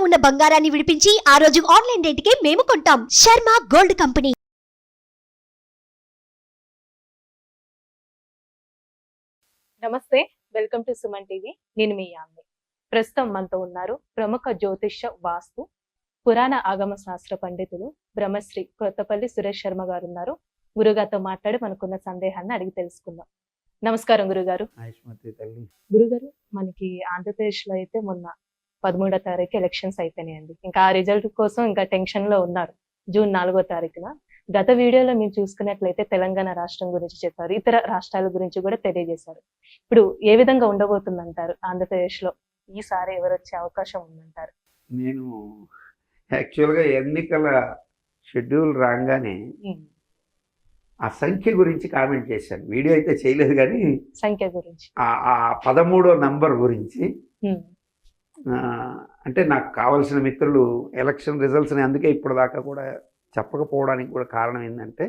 ఉన్న బంగారాన్ని విడిపించి ఆ రోజు ఆన్లైన్ రేటుకే మేము కొంటాం. Sharma gold company. నమస్తే, వెల్కమ్ టు సుమన్ టీవీ. నేను మీ యామ్ని. ప్రస్తుతం మనతో ఉన్నారు ప్రముఖ జ్యోతిష్య వాస్తు పురాణ ఆగమ శాస్త్ర పండితులు బ్రహ్మశ్రీ కొత్తపల్లి సురేష్ శర్మ గారు ఉన్నారు. గురుగారితో మాట్లాడి మనకున్న సందేహాన్ని అడిగి తెలుసుకుందాం. నమస్కారం గురుగారు. గురుగారు, మనకి ఆంధ్రప్రదేశ్ లో అయితే మొన్న 13వ తారీఖు ఎలక్షన్స్ అయిపోయినాయండి. ఇంకా ఆ రిజల్ట్ కోసం ఇంకా టెన్షన్ లో ఉన్నారు. జూన్ 4వ తారీఖున గత వీడియోలో మీరు చూసుకున్నట్లయితే తెలంగాణ రాష్ట్రం గురించి చెప్పారు, ఇతర రాష్ట్రాల గురించి కూడా తెలియజేశారు. ఇప్పుడు ఏ విధంగా ఉండబోతుందంటారు? ఆంధ్రప్రదేశ్ లో ఈసారి ఎవరు వచ్చే అవకాశం ఉందంటారు? నేను యాక్చువల్గా ఎన్నికల షెడ్యూల్ రాగానే ఆ సంఖ్య గురించి కామెంట్ చేశాను. వీడియో అయితే చేయలేదు, కానీ సంఖ్య గురించి, ఆ 13వ నంబర్ గురించి. అంటే నాకు కావలసిన మిత్రులు ఎలక్షన్ రిజల్ట్స్ని అందుకే ఇప్పుడు దాకా కూడా చెప్పకపోవడానికి కూడా కారణం ఏంటంటే,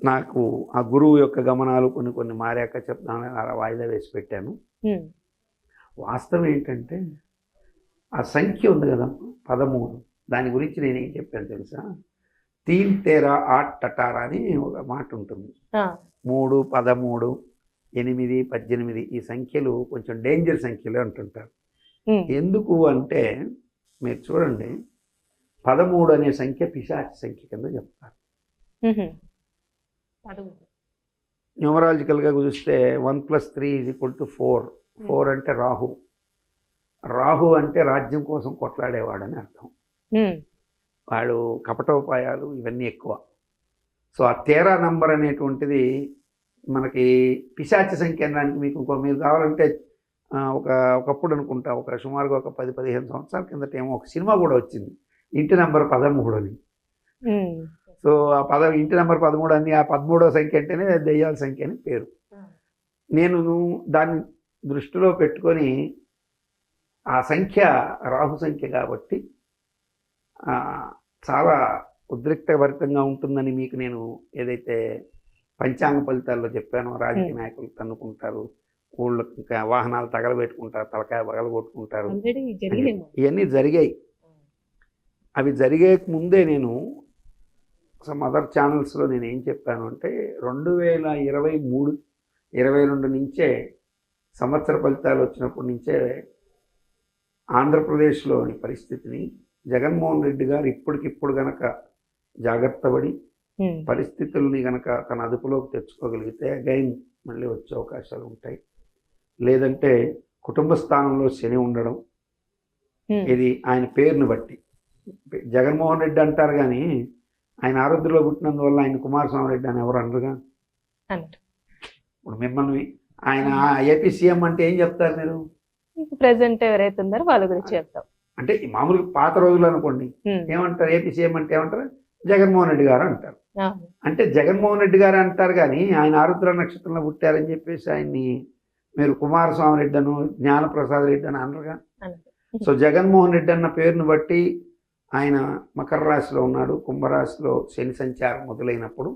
నాకు ఆ గురువు యొక్క గమనాలు కొన్ని మారాక చెప్తాను, అలా వాయిదా వేసి పెట్టాను. వాస్తవం ఏంటంటే, ఆ సంఖ్య ఉంది కదా 13, దాని గురించి నేనేం చెప్పాను తెలుసా? 3 13 8 18 అని ఒక మాట ఉంటుంది. 3, 13, 8, 18 ఈ సంఖ్యలు కొంచెం డేంజర్ సంఖ్యలు అంటుంటారు. ఎందుకు అంటే, మీరు చూడండి, 13 అనే సంఖ్య పిశాచి సంఖ్య కింద చెప్తారు. న్యూమరాలజికల్గా చూస్తే 1 + 3 = 4. 4 అంటే రాహు. రాహు అంటే రాజ్యం కోసం కొట్లాడేవాడని అర్థం. వాడు కపటోపాయాలు ఇవన్నీ ఎక్కువ. సో ఆ 13 నంబర్ అనేటువంటిది మనకి పిశాచి సంఖ్య అనడానికి మీకు మీరు కావాలంటే ఒకప్పుడు అనుకుంటా, ఒక సుమారుగా ఒక 10-15 సంవత్సరాల కిందట ఏమో ఒక సినిమా కూడా వచ్చింది, ఇంటి నెంబర్ 13 అని. సో ఆ ఇంటి నెంబర్ 13 అని, ఆ 13వ సంఖ్య అంటేనే దెయ్యాల సంఖ్య అని పేరు. నేను దాన్ని దృష్టిలో పెట్టుకొని, ఆ సంఖ్య రాహు సంఖ్య కాబట్టి చాలా ఉద్రిక్తభరితంగా ఉంటుందని మీకు నేను ఏదైతే పంచాంగ ఫలితాల్లో చెప్పానో, రాజకీయ నాయకులు తన్నుకుంటారు, ఊళ్ళో వాహనాలు తగలబెట్టుకుంటారు, తలకాయ పగలగొట్టుకుంటారు, ఇవన్నీ జరిగాయి. అవి జరిగే ముందే నేను సమ్ అదర్ ఛానల్స్లో నేను ఏం చెప్పాను అంటే, 2023, 22 నుంచే సంవత్సర ఫలితాలు వచ్చినప్పటి నుంచే ఆంధ్రప్రదేశ్లోని పరిస్థితిని జగన్మోహన్ రెడ్డి గారు ఇప్పటికిప్పుడు గనక జాగ్రత్త పడి పరిస్థితుల్ని గనక తన అదుపులోకి తెచ్చుకోగలిగితే అగైన్ మళ్ళీ వచ్చే అవకాశాలు ఉంటాయి. లేదంటే కుటుంబ స్థానంలో శని ఉండడం, ఇది ఆయన పేరును బట్టి. జగన్మోహన్ రెడ్డి అంటారు కానీ ఆయన ఆరోగ్యంలో పుట్టినందువల్ల ఆయన కుమారస్వామి రెడ్డి అని ఎవరు అనరుగా. ఇప్పుడు మిమ్మల్ని ఆయన ఏపీ సీఎం అంటే ఏం చెప్తారు మీరు? ప్రెసెంట్ ఎవరైతే ఉన్నారో వాళ్ళ గురించి చెప్తాం. అంటే మామూలుగా పాత రోజులు అనుకోండి, ఏమంటారు? ఏపీ సీఎం అంటే ఏమంటారు? జగన్మోహన్ రెడ్డి గారు అంటారు. అంటే జగన్మోహన్ రెడ్డి గారు అంటారు కానీ ఆయన ఆరుద్ర నక్షత్రంలో పుట్టారని చెప్పేసి ఆయన్ని మీరు కుమారస్వామి రెడ్డి అను, జ్ఞానప్రసాద్ రెడ్డి అని అనరుగా. సో జగన్మోహన్ రెడ్డి అన్న పేరును బట్టి ఆయన మకర రాశిలో ఉన్నాడు, కుంభరాశిలో శని సంచారం మొదలైనప్పుడు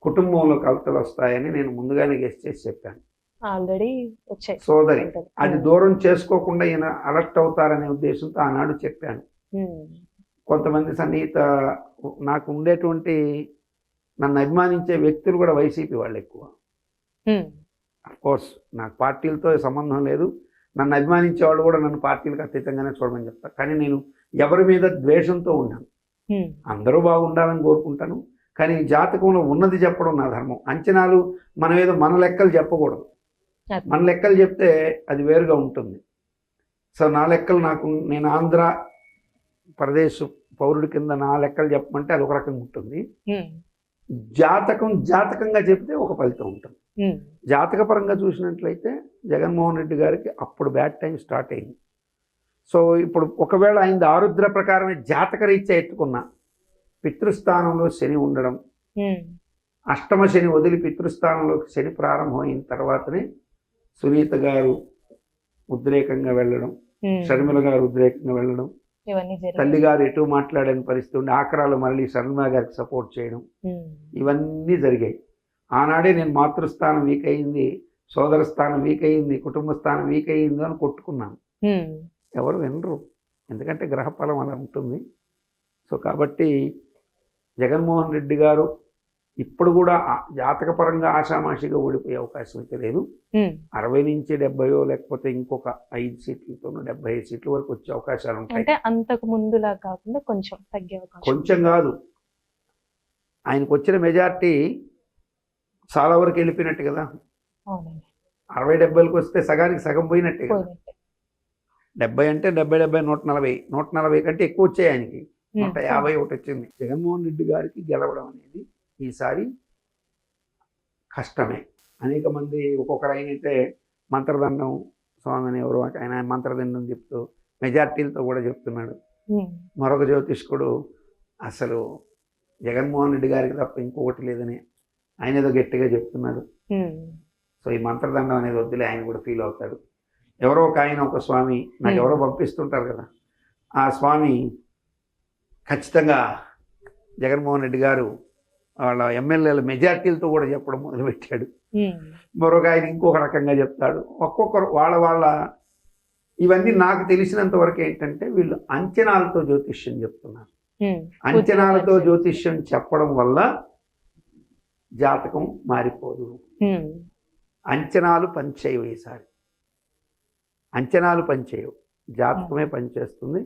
కుటుంబంలో కలతలు వస్తాయని నేను ముందుగానే గెస్ట్ చేసి చెప్పాను. ఆల్రెడీ వచ్చాయి సోదరి, అది దూరం చేసుకోకుండా ఈయన అలర్ట్ అవుతారనే ఉద్దేశంతో ఆనాడు చెప్పాను. కొంతమంది సన్నిహిత నాకు ఉండేటువంటి నన్ను అభిమానించే వ్యక్తులు కూడా వైసీపీ వాళ్ళు ఎక్కువ. అఫ్కోర్స్ నాకు పార్టీలతో సంబంధం లేదు, నన్ను అభిమానించే వాళ్ళు కూడా నన్ను పార్టీలకు అతీతంగానే చూడమని చెప్తాను. కానీ నేను ఎవరి మీద ద్వేషంతో ఉన్నాను, అందరూ బాగుండాలని కోరుకుంటాను. కానీ జాతకంలో ఉన్నది చెప్పడం నా ధర్మం. అంచనాలు మనం ఏదో మన లెక్కలు చెప్పకూడదు. మన లెక్కలు చెప్తే అది వేరుగా ఉంటుంది. సో నా లెక్కలు నేను ఆంధ్ర ప్రదేశ్ పౌరుడి కింద నా లెక్కలు చెప్పమంటే అది ఒక రకంగా ఉంటుంది. జాతకంగా చెప్తే ఒక ఫలితం ఉంటుంది. జాతకపరంగా చూసినట్లయితే జగన్మోహన్ రెడ్డి గారికి అప్పుడు బ్యాడ్ టైం స్టార్ట్ అయింది. సో ఇప్పుడు ఒకవేళ ఆయన ఆరుద్ర ప్రకారమే జాతక రీత్యా ఎత్తుకున్న పితృస్థానంలో శని ఉండడం, అష్టమ శని వదిలి పితృస్థానంలోకి శని ప్రారంభమైన తర్వాతనే సునీత గారు ఉద్రేకంగా వెళ్ళడం, షర్మిల గారు ఉద్రేకంగా వెళ్ళడం, తల్లి గారు ఎటు మాట్లాడని పరిస్థితి ఉండి ఆఖరాలు మళ్ళీ షర్మిల గారికి సపోర్ట్ చేయడం, ఇవన్నీ జరిగాయి. ఆనాడే నేను మాతృస్థానం వీక్ అయింది, సోదర స్థానం వీక్ అయింది, కుటుంబ స్థానం వీక్ అయింది అని కొట్టుకున్నాను. ఎవరు వినరు. ఎందుకంటే గ్రహఫలం అలా ఉంటుంది. సో కాబట్టి జగన్మోహన్ రెడ్డి గారు ఇప్పుడు కూడా జాతకపరంగా ఆషామాషిగా ఓడిపోయే అవకాశం అయితే లేదు. 60 నుంచి 70 లేకపోతే ఇంకొక 5 సీట్లతో 75 సీట్ల వరకు వచ్చే అవకాశాలు ఉంటాయి. అంటే అంతకు ముందులా కాకుండా కొంచెం తగ్గే అవకాశం. కొంచెం కాదు, ఆయనకు వచ్చిన మెజార్టీ చాలా వరకు వెళ్ళిపోయినట్టు కదా. అవునండి. 60-70లకు వస్తే సగానికి సగం పోయినట్టే కదా. పోయినట్టే. 70 అంటే 70 140 కంటే ఎక్కువ వచ్చాయి ఆయనకి. 151 వచ్చింది. జగన్మోహన్ రెడ్డి గారికి గెలవడం అనేది ఈసారి కష్టమే. అనేక మంది ఒక్కొక్కరు అయినైతే మంత్రదండం స్వామి అని ఎవరు ఆయన మంత్రదండం చెప్తూ మెజార్టీలతో కూడా చెప్తున్నాడు. మరొక జ్యోతిష్కుడు అసలు జగన్మోహన్ రెడ్డి గారికి తప్ప ఇంకొకటి లేదని ఆయన ఏదో గట్టిగా చెప్తున్నాడు. సో ఈ మంత్రదండం అనేది వద్దులే, ఆయన కూడా ఫీల్ అవుతాడు. ఎవరో ఒక ఆయన ఒక స్వామి నాకు ఎవరో పంపిస్తుంటారు కదా, ఆ స్వామి ఖచ్చితంగా జగన్మోహన్ రెడ్డి గారు వాళ్ళ ఎమ్మెల్యేల మెజార్టీలతో కూడా చెప్పడం మొదలుపెట్టాడు. మరొక ఆయన ఇంకొక రకంగా చెప్తాడు. ఒక్కొక్కరు వాళ్ళ ఇవన్నీ నాకు తెలిసినంత వరకు ఏంటంటే వీళ్ళు అంచనాలతో జ్యోతిష్యం చెప్తున్నారు. అంచనాలతో జ్యోతిష్యం చెప్పడం వల్ల జాతకం మారిపోదు. అంచనాలు పనిచేయవు. ఈసారి అంచనాలు పనిచేయవు, జాతకమే పనిచేస్తుంది.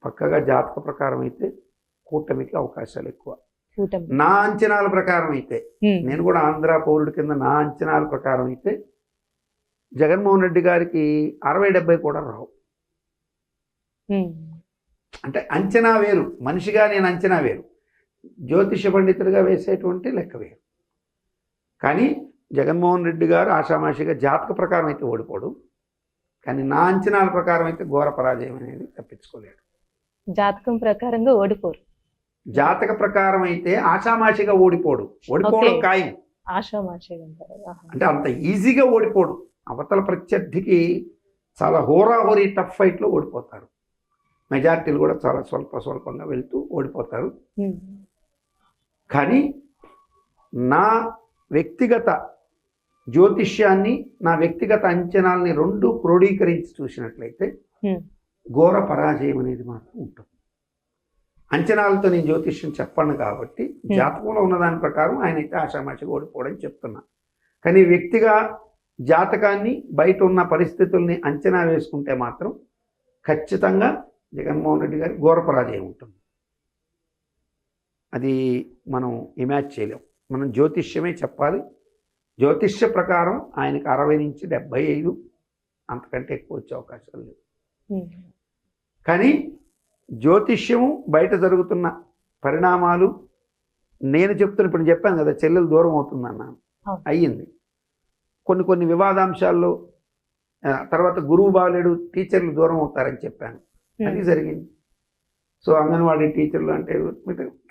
పక్కగా జాతక ప్రకారం అయితే కూటమికి అవకాశాలు ఎక్కువ. నా అంచనాల ప్రకారం అయితే, నేను కూడా ఆంధ్ర పౌరుడి కింద నా అంచనాల ప్రకారం అయితే జగన్మోహన్ రెడ్డి గారికి 60-70 కూడా రావు. అంటే అంచనా వేరు, మనిషిగా నేను అంచనా వేరు, జ్యోతిష పండితుడిగా వేసేటువంటి లెక్క వేరు. కానీ జగన్మోహన్ రెడ్డి గారు ఆషామాషిగా జాతక ప్రకారం అయితే ఓడిపోడు, కానీ నా అంచనాల ప్రకారం అయితే ఘోర పరాజయం అనేది తప్పించుకోలేడు. జాతకం ప్రకారంగా ఓడిపోరు. జాతక ప్రకారం అయితే ఆషామాషిగా ఓడిపోవడం ఖాయం. ఆషామాషిగా అంటే అంత ఈజీగా ఓడిపోడు. అవతల ప్రత్యర్థికి చాలా హోరాహోరీ టఫ్ ఫైట్లో ఓడిపోతారు. మెజార్టీలు కూడా చాలా స్వల్పంగా వెళ్తూ ఓడిపోతారు. కానీ నా వ్యక్తిగత జ్యోతిష్యాన్ని, నా వ్యక్తిగత అంచనాల్ని రెండు క్రోడీకరించి చూసినట్లయితే ఘోర పరాజయం అనేది మాత్రం ఉంటుంది. అంచనాలతో నేను జ్యోతిష్యం చెప్పను కాబట్టి జాతకంలో ఉన్న దాని ప్రకారం ఆయన అయితే ఆషామాషిగా ఓడిపోవడం చెప్తున్నా. కానీ వ్యక్తిగా జాతకాన్ని, బయట ఉన్న పరిస్థితుల్ని అంచనా వేసుకుంటే మాత్రం ఖచ్చితంగా జగన్మోహన్ రెడ్డి గారి ఘోర పరాజయం ఉంటుంది. అది మనం ఇమాజిన్ చేయలేం. మనం జ్యోతిష్యమే చెప్పాలి. జ్యోతిష్య ప్రకారం ఆయనకి 60 నుంచి 75 అంతకంటే ఎక్కువ వచ్చే అవకాశాలు లేవు. కానీ జ్యోతిష్యము బయట జరుగుతున్న పరిణామాలు నేను చెప్తున్న, ఇప్పుడు చెప్పాను కదా చెల్లెలు దూరం అవుతుందన్నాను, అయ్యింది. కొన్ని వివాదాంశాల్లో తర్వాత గురువు బాలేడు, టీచర్లు దూరం అవుతారని చెప్పాను, అది జరిగింది. సో అంగన్వాడీ టీచర్లు అంటే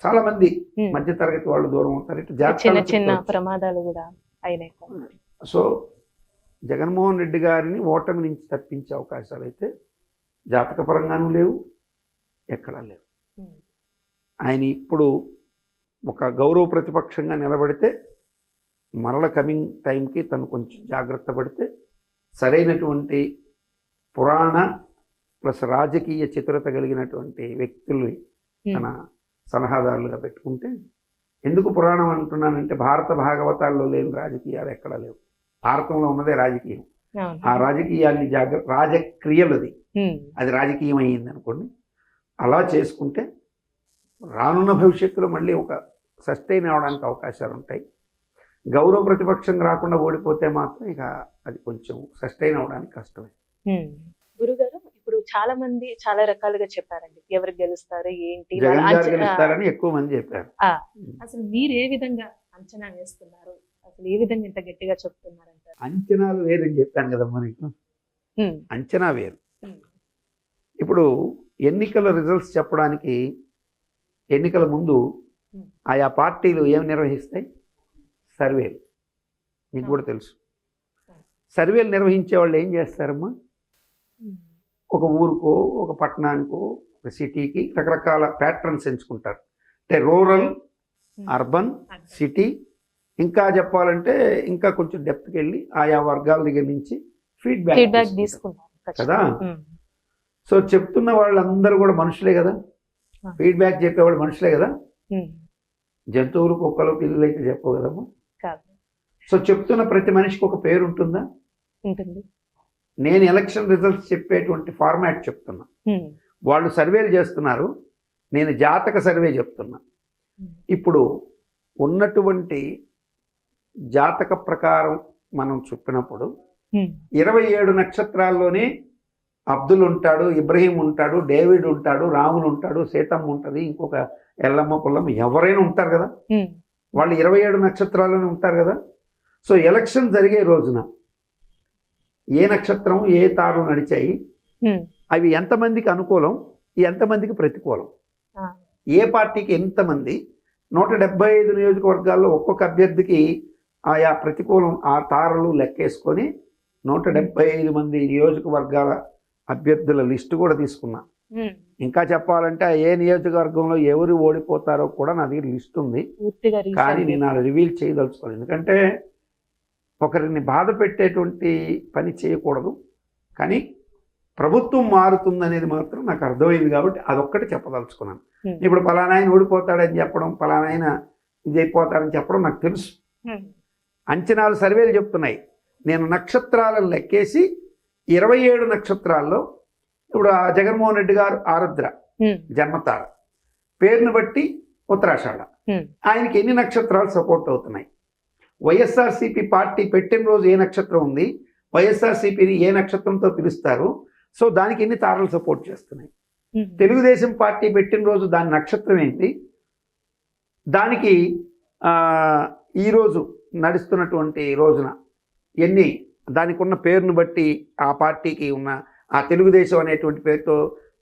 చాలా మంది మధ్య తరగతి వాళ్ళు దూరం అవుతారు. చిన్న చిన్న ప్రమాదాలు కూడా అయినాయి. సో జగన్మోహన్ రెడ్డి గారిని ఓటమి నుంచి తప్పించే అవకాశాలు అయితే జాతకపరంగానూ లేవు, ఎక్కడా లేవు. ఆయన ఇప్పుడు ఒక గౌరవ ప్రతిపక్షంగా నిలబడితే మరల కమింగ్ టైంకి తను కొంచెం జాగ్రత్త పడితే సరైనటువంటి పురాణ ప్లస్ రాజకీయ చతురత కలిగినటువంటి వ్యక్తుల్ని తన సలహాదారులుగా పెట్టుకుంటే, ఎందుకు పురాణం అంటున్నానంటే భారత భాగవతాల్లో లేని రాజకీయాలు ఎక్కడా లేవు. భారతంలో ఉన్నదే రాజకీయం. ఆ రాజకీయాన్ని రాజక్రియలది, అది రాజకీయం అయ్యింది అనుకోండి. అలా చేసుకుంటే రానున్న భవిష్యత్తులో మళ్ళీ ఒక సస్టైన్ అవడానికి అవకాశాలు ఉంటాయి. గౌరవ ప్రతిపక్షం రాకుండా ఓడిపోతే మాత్రం ఇక అది కొంచెం సస్టైన్ అవడానికి కష్టమే. గురుగారు, ఇప్పుడు చాలా మంది చాలా రకాలుగా చెప్పారండి, ఎవరు గెలుస్తారు ఏంటి, జగన్ గారు గెలుస్తారని ఎక్కువ మంది చెప్పారు. అసలు మీరు ఏ విధంగా అంచనా వేస్తున్నారు, అసలు ఏ విధంగా ఇంత గట్టిగా చెప్తున్నారంటారు? అంచనాలు వేరని చెప్పాను కదమ్మా నీకు. అంచనా వేరు. ఇప్పుడు ఎన్నికల రిజల్ట్స్ చెప్పడానికి ఎన్నికల ముందు ఆయా పార్టీలు ఏమి నిర్వహిస్తాయి? సర్వేలు. నీకు కూడా తెలుసు. సర్వేలు నిర్వహించే వాళ్ళు ఏం చేస్తారమ్మా, ఒక ఊరుకో, ఒక పట్టణానికో, ఒక సిటీకి రకరకాల ప్యాటర్న్స్ ఎంచుకుంటారు. అంటే రూరల్, అర్బన్, సిటీ, ఇంకా చెప్పాలంటే ఇంకా కొంచెం డెప్త్కి వెళ్ళి ఆయా వర్గాల దగ్గర నుంచి ఫీడ్బ్యాక్ తీసుకుంటారు కదా. సో చెప్తున్న వాళ్ళందరూ కూడా మనుషులే కదా, ఫీడ్బ్యాక్ చెప్పేవాళ్ళు మనుషులే కదా. జంతువులు, కుక్కలు, పిల్లలు అయితే చెప్పవు కదమ్మా. సో చెప్తున్న ప్రతి మనిషికి ఒక పేరు ఉంటుందా? ఉంటుంది. నేను ఎలక్షన్ రిజల్ట్స్ చెప్పేటువంటి ఫార్మాట్ చెప్తున్నా. వాళ్ళు సర్వేలు చేస్తున్నారు, నేను జాతక సర్వే చెప్తున్నా. ఇప్పుడు ఉన్నటువంటి జాతక ప్రకారం మనం చెప్పినప్పుడు 27 నక్షత్రాల్లోనే అబ్దుల్ ఉంటాడు, ఇబ్రహీం ఉంటాడు, డేవిడ్ ఉంటాడు, రాములు ఉంటాడు, సీతమ్మ ఉంటుంది, ఇంకొక ఎల్లమ్మ పుల్లమ్మ ఎవరైనా ఉంటారు కదా. వాళ్ళు 27 నక్షత్రాల్లోనే ఉంటారు కదా. సో ఎలక్షన్ జరిగే రోజున ఏ నక్షత్రం ఏ తారు నడిచాయి, అవి ఎంతమందికి అనుకూలం, ఎంతమందికి ప్రతికూలం, ఏ పార్టీకి ఎంతమంది, 175 నియోజకవర్గాల్లో ఒక్కొక్క అభ్యర్థికి ఆయా ప్రతికూలం ఆ తారలు లెక్కేసుకొని 175 మంది నియోజకవర్గాల అభ్యర్థుల లిస్టు కూడా తీసుకున్నా. ఇంకా చెప్పాలంటే ఏ నియోజకవర్గంలో ఎవరు ఓడిపోతారో కూడా నా దగ్గర లిస్ట్ ఉంది, కానీ నేను అలా రివీల్ చేయదలుచుకోవాలి. ఎందుకంటే ఒకరిని బాధ పెట్టేటువంటి పని చేయకూడదు. కానీ ప్రభుత్వం మారుతుందనేది మాత్రం నాకు అర్థమైంది కాబట్టి అదొక్కటి చెప్పదలుచుకున్నాను. ఇప్పుడు పలానా ఆయన ఓడిపోతాడని చెప్పడం, పలానా ఆయన ఇది అయిపోతాడని చెప్పడం నాకు తెలుసు. అంచనాలు, సర్వేలు చెప్తున్నాయి. నేను నక్షత్రాలను లెక్కేసి 27 నక్షత్రాల్లో ఇప్పుడు ఆ జగన్మోహన్ రెడ్డి గారు ఆరుద్ర జన్మతార, పేరును బట్టి ఉత్తరాషాఢ, ఆయనకి ఎన్ని నక్షత్రాలు సపోర్ట్ అవుతున్నాయి, వైఎస్ఆర్సీపీ పార్టీ పెట్టిన రోజు ఏ నక్షత్రం ఉంది, వైఎస్ఆర్సీపీని ఏ నక్షత్రంతో పిలుస్తారు, సో దానికి ఎన్ని తారలు సపోర్ట్ చేస్తున్నాయి, తెలుగుదేశం పార్టీ పెట్టిన రోజు దాని నక్షత్రం ఏంటి, దానికి ఈరోజు నడుస్తున్నటువంటి రోజున ఎన్ని, దానికి ఉన్న పేరును బట్టి ఆ పార్టీకి ఉన్న ఆ తెలుగుదేశం అనేటువంటి పేరుతో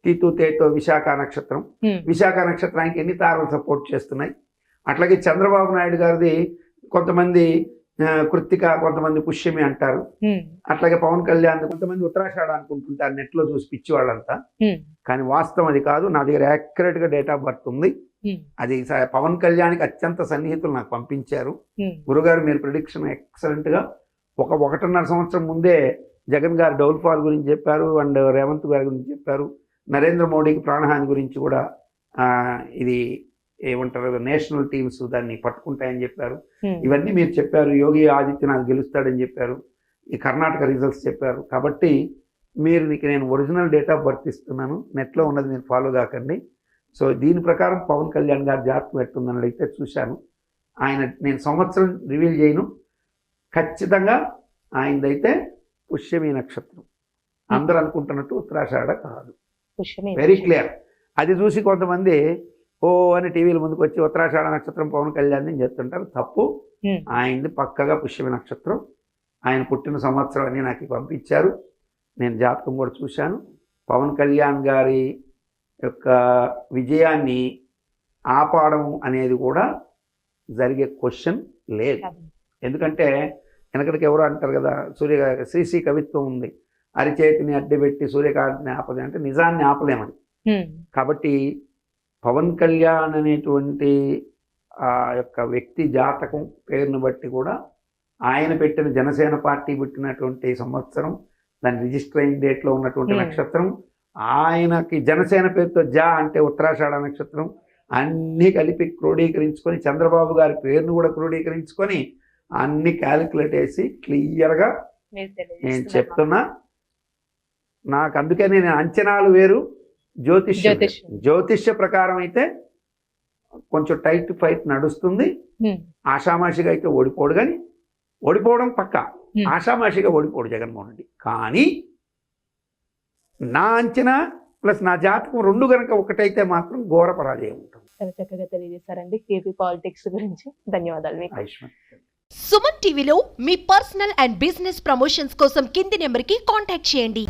తీతు తేతో విశాఖ నక్షత్రం, విశాఖ నక్షత్రానికి ఎన్ని తారలు సపోర్ట్ చేస్తున్నాయి. అట్లాగే చంద్రబాబు నాయుడు గారిది కొంతమంది కృత్తిక, కొంతమంది పుష్యమి అంటారు. అట్లాగే పవన్ కళ్యాణ్ కొంతమంది ఉత్తరాషాఢ అనుకుంటుంటారు నెట్లో చూసి పిచ్చి వాళ్ళంతా, కానీ వాస్తవం అది కాదు. నా దగ్గర యాక్యురేట్ గా డేట్ ఆఫ్ బర్త్ ఉంది. అది పవన్ కళ్యాణ్కి అత్యంత సన్నిహితులు నాకు పంపించారు. గురుగారు మీరు ప్రిడిక్షన్ ఎక్సలెంట్ గా 1.5 సంవత్సరం ముందే జగన్ గారు డౌన్ఫాల్ గురించి చెప్పారు, అండ్ రేవంత్ గారి గురించి చెప్పారు, నరేంద్ర మోడీకి ప్రాణహాని గురించి కూడా ఇది ఏమంటారు నేషనల్ టీమ్స్ దాన్ని పట్టుకుంటాయని చెప్పారు. ఇవన్నీ మీరు చెప్పారు. యోగి ఆదిత్యనాథ్ గెలుస్తాడని చెప్పారు, ఈ కర్ణాటక రిజల్ట్స్ చెప్పారు. కాబట్టి మీరు నేను ఒరిజినల్ డేట్ ఆఫ్ బర్త్ ఇస్తున్నాను, నెట్లో ఉన్నది మీరు ఫాలో కాకండి. సో దీని ప్రకారం పవన్ కళ్యాణ్ గారి జాతకం ఎట్టుందని అయితే చూశాను. ఆయన నేను సంవత్సరం రివీల్ చేయను, ఖచ్చితంగా ఆయనదైతే పుష్యమి నక్షత్రం. అందరూ అనుకుంటున్నట్టు ఉత్తరాషాఢ కాదు, వెరీ క్లియర్. అది చూసి కొంతమంది ఓ అని టీవీల ముందుకు వచ్చి ఉత్తరాషాఢ నక్షత్రం పవన్ కళ్యాణ్ అని చెప్తుంటారు. తప్పు. ఆయనది పక్కగా పుష్యమి నక్షత్రం. ఆయన పుట్టిన సంవత్సరం అని నాకు పంపించారు. నేను జాతకం కూడా చూశాను. పవన్ కళ్యాణ్ గారి యొక్క విజయాన్ని ఆపడం అనేది కూడా జరిగే క్వశ్చన్ లేదు. ఎందుకంటే వెనకటికి ఎవరో అంటారు కదా, శ్రీశ్రీ కవిత్వం ఉంది, అరిచేతిని అడ్డుపెట్టి సూర్యకాంతిని ఆపదే అంటే నిజాన్ని ఆపలేమని. కాబట్టి పవన్ కళ్యాణ్ అనేటువంటి ఆ యొక్క వ్యక్తి జాతకం పేరును బట్టి కూడా ఆయన పెట్టిన జనసేన పార్టీ పుట్టినటువంటి సంవత్సరం, దాని రిజిస్టర్ అయిన డేట్లో ఉన్నటువంటి నక్షత్రం, ఆయనకి జనసేన పేరుతో జా అంటే ఉత్తరాషాఢ నక్షత్రం, అన్నీ కలిపి క్రోడీకరించుకొని చంద్రబాబు గారి పేరును కూడా క్రోడీకరించుకొని అన్ని క్యాలిక్యులేట్ చేసి క్లియర్గా నేను చెప్తున్నా. నాకు అందుకే నేను అంచనాలు వేరు, జ్యోతిష్య ప్రకారం అయితే కొంచెం టైట్ ఫైట్ నడుస్తుంది. ఆషామాషిగా అయితే ఓడిపోడు, కానీ ఓడిపోవడం పక్కా. ఆషామాషిగా ఓడిపోడు జగన్మోహన్ రెడ్డి. కానీ నా అంచనా ప్లస్ నా జాతకం రెండు గనక ఒకటైతే మాత్రం ఘోర పరాజయం ఉంటుంది. చాలా చక్కగా తెలియజేశారండి ఏపీ పాలిటిక్స్ గురించి. ధన్యవాదాలు. సుమన్ టీవీలో మీ పర్సనల్ అండ్ బిజినెస్ ప్రమోషన్స్ కోసం కింది నెంబర్కి కాంటాక్ట్ చేయండి.